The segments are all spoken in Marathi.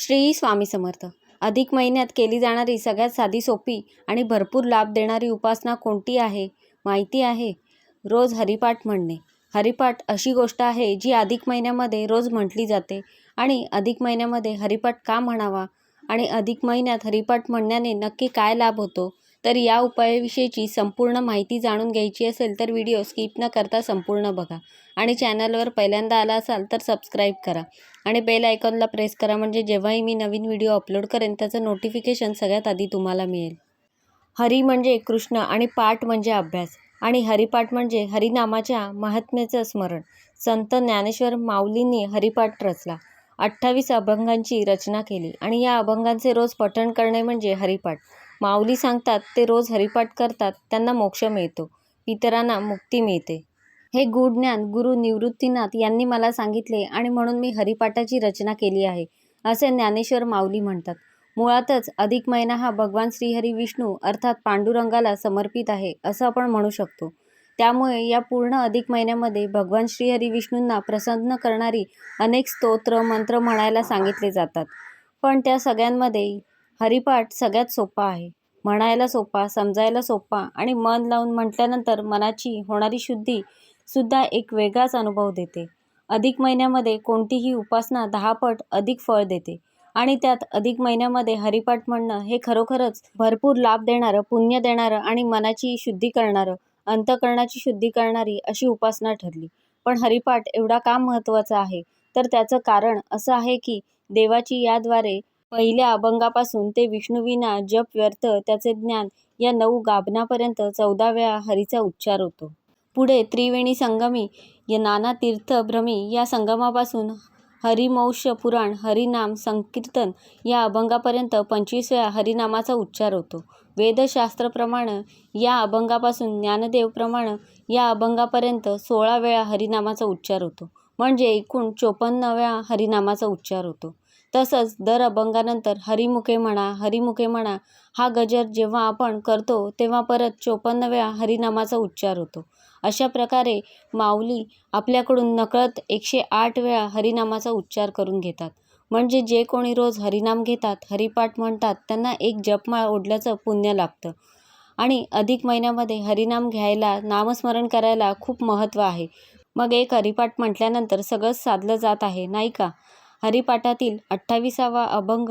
श्री स्वामी समर्थ. अधिक महिन्यात केली जाणारी सगळ्यात साधी, सोपी आणि भरपूर लाभ देणारी उपासना कोणती आहे माहिती आहे? रोज हरिपाठ म्हणणे. हरिपाठ अशी गोष्ट आहे जी अधिक महिन्यामध्ये रोज म्हटली जाते. आणि अधिक महिन्यामध्ये हरिपाठ का म्हणावा आणि अधिक महिन्यात हरिपाठ म्हणण्याने नक्की काय लाभ होतो, तर या उपायाविषयीची संपूर्ण माहिती जाणून घ्यायची असेल तर व्हिडिओ स्किप न करता संपूर्ण बघा. आणि चॅनलवर पहिल्यांदा आला असाल तर सबस्क्राईब करा आणि बेल आयकॉनला प्रेस करा, म्हणजे जेव्हाही मी नवीन व्हिडिओ अपलोड करेन त्याचं नोटिफिकेशन सगळ्यात आधी तुम्हाला मिळेल. हरी म्हणजे कृष्ण आणि पाठ म्हणजे अभ्यास. आणि हरिपाठ म्हणजे हरिनामाच्या महात्म्याचं स्मरण. संत ज्ञानेश्वर माऊलींनी हरिपाठ रचला. 28 अभंगांची रचना केली आणि या अभंगांचे रोज पठण करणे म्हणजे हरिपाठ. माऊली सांगतात ते रोज हरिपाठ करतात त्यांना मोक्ष मिळतो, इतरांना मुक्ती मिळते. हे गूढ ज्ञान गुरु निवृत्तीनाथ यांनी मला सांगितले आणि म्हणून मी हरिपाठाची रचना केली आहे, असे ज्ञानेश्वर माऊली म्हणतात. मुळातच अधिक महिना हा भगवान श्रीहरी विष्णू अर्थात पांडुरंगाला समर्पित आहे असं आपण म्हणू शकतो. त्यामुळे या पूर्ण अधिक महिन्यामध्ये भगवान श्रीहरी विष्णूंना प्रसन्न करणारी अनेक स्तोत्र मंत्र म्हणायला सांगितले जातात. पण त्या सगळ्यांमध्ये हरिपाठ सगळ्यात सोपा आहे. म्हणायला सोपा, समजायला सोपा आणि मन लावून म्हटल्यानंतर मनाची होणारी शुद्धी सुद्धा एक वेगळाच अनुभव देते. अधिक महिन्यामध्ये कोणतीही उपासना 10 पट अधिक फळ देते आणि त्यात अधिक महिन्यामध्ये हरिपाठ म्हणणं हे खरोखरच भरपूर लाभ देणारं, पुण्य देणारं आणि मनाची शुद्धी करणारं, अंतःकरणाची शुद्धी करणारी अशी उपासना ठरली. पण हरिपाठ एवढा का महत्त्वाचा आहे, तर त्याचं कारण असं आहे की देवाची याद्वारे पहिल्या अभंगापासून ते विष्णुविना जप व्यर्थ त्याचे ज्ञान या 9 गाभणापर्यंत 14 वेळा हरीचा उच्चार होतो. पुढे त्रिवेणी संगमी या नाना तीर्थ भ्रमी या संगमापासून हरिमौष पुराण हरिनाम संकीर्तन या अभंगापर्यंत 25 वेळा हरिनामाचा उच्चार होतो. वेदशास्त्रप्रमाणे या अभंगापासून ज्ञानदेव प्रमाणे या अभंगापर्यंत 16 वेळा हरिनामाचा उच्चार होतो, म्हणजे एकूण 54 वेळा हरिनामाचा उच्चार होतो. तसंच दर अभंगानंतर हरिमुखे म्हणा हरिमुखे म्हणा हा गजर जेव्हा आपण करतो तेव्हा परत 54 वेळा हरिनामाचा उच्चार होतो. अशा प्रकारे माऊली आपल्याकडून नकळत 108 वेळा हरिनामाचा उच्चार करून घेतात. म्हणजे जे कोणी रोज हरिनाम घेतात, हरिपाठ म्हणतात त्यांना एक जपमाळ ओढल्याचं पुण्य लाभतं. आणि अधिक महिन्यामध्ये हरिनाम घ्यायला, नामस्मरण करायला खूप महत्त्व आहे. मग एक हरिपाठ म्हटल्यानंतर सगळंच साधलं जात आहे, नाही का? हरिपाठातील 28वा अभंग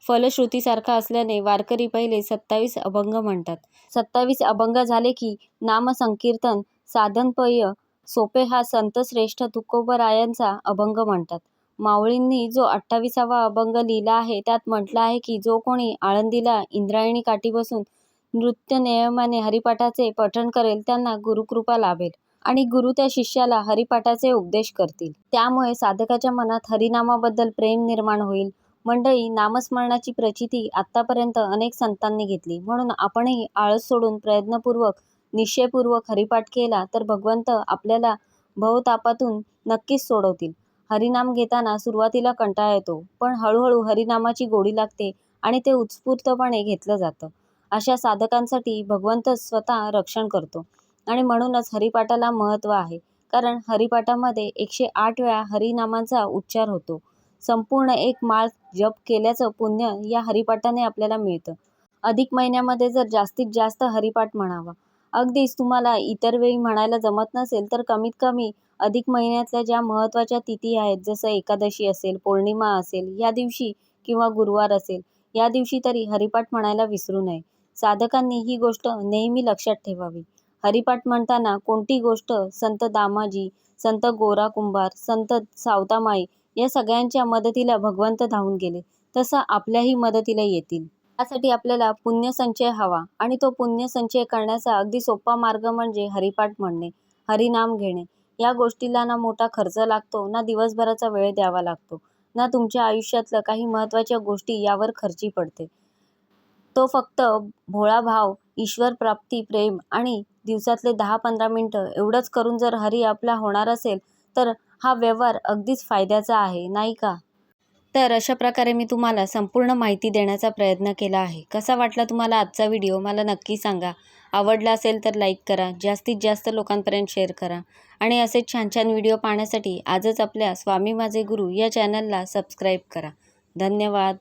फलश्रुतीसारखा असल्याने वारकरी पहिले 27 अभंग म्हणतात. 27 अभंग झाले की नामसंकीर्तन साधनपेय सोपे हा संतश्रेष्ठ तुकोबरायांचा अभंग म्हणतात. माऊलींनी जो 28वा अभंग लिहिला आहे त्यात म्हटलं आहे की जो कोणी आळंदीला इंद्रायणी काठी बसून नृत्यनियमाने हरिपाठाचे पठण करेल त्यांना गुरुकृपा लाभेल आणि गुरु त्या शिष्याला हरिपाठाचे उपदेश करतील. त्यामुळे साधकाच्या मनात हरिनामाबद्दल प्रेम निर्माण होईल. मंडळी, नामस्मरणाची प्रचिती आत्तापर्यंत अनेक संतांनी घेतली, म्हणून आपणही आळस सोडून प्रयत्नपूर्वक निश्चयपूर्वक हरिपाठ केला तर भगवंत आपल्याला भवतापातून नक्कीच सोडवतील. हरिनाम घेताना सुरुवातीला कंटाळा येतो, पण हळूहळू हरिनामाची गोडी लागते आणि ते उत्स्फूर्तपणे घेतलं जातं. अशा साधकांसाठी भगवंतच स्वतः रक्षण करतो आणि म्हणूनच हरिपाठाला महत्त्व आहे. कारण हरिपाठामध्ये 108 वेळा हरिनामाचा उच्चार होतो. संपूर्ण एक माळ जप केल्याचं पुण्य या हरिपाठाने आपल्याला मिळतं. अधिक महिन्यामध्ये जर जास्तीत जास्त हरिपाठ म्हणावा. अगदीच तुम्हाला इतर वेळी म्हणायला जमत नसेल तर कमीत कमी अधिक महिन्यातल्या ज्या महत्त्वाच्या तिथी आहेत, जसं एकादशी असेल, पौर्णिमा असेल या दिवशी किंवा गुरुवार असेल या दिवशी तरी हरिपाठ म्हणायला विसरू नये. साधकांनी ही गोष्ट नेहमी लक्षात ठेवावी. हरिपाठ म्हणताना कोणती गोष्ट संत दामाजी, संत गोरा कुंभार, संत सावतामाई या सगळ्यांच्या मदतीला भगवंत धावून गेले, तसं आपल्याही मदतीला येतील. त्यासाठी आपल्याला पुण्यसंचय हवा आणि तो पुण्यसंचय करण्याचा अगदी सोपा मार्ग म्हणजे हरिपाठ म्हणणे, हरिनाम घेणे. या गोष्टीला ना मोठा खर्च लागतो, ना दिवसभराचा वेळ द्यावा लागतो, ना तुमच्या आयुष्यातलं काही महत्त्वाच्या गोष्टी यावर खर्ची पडते. तो फक्त भोळा भाव, ईश्वर प्राप्ती, प्रेम आणि दिवसातले 10-15 मिनिटं एवढंच करून जर हरी आपला होणार असेल तर हा व्यवहार अगदीच फायद्याचा आहे, नाही का? तर अशा प्रकारे मी तुम्हाला संपूर्ण माहिती देण्याचा प्रयत्न केला आहे. कसा वाटला तुम्हाला आजचा व्हिडिओ मला नक्की सांगा. आवडला असेल तर लाईक करा, जास्तीत जास्त लोकांपर्यंत शेअर करा आणि असेच छान छान व्हिडिओ पाहण्यासाठी आजच आपल्या स्वामी माझे गुरु या चॅनलला सबस्क्राईब करा. धन्यवाद.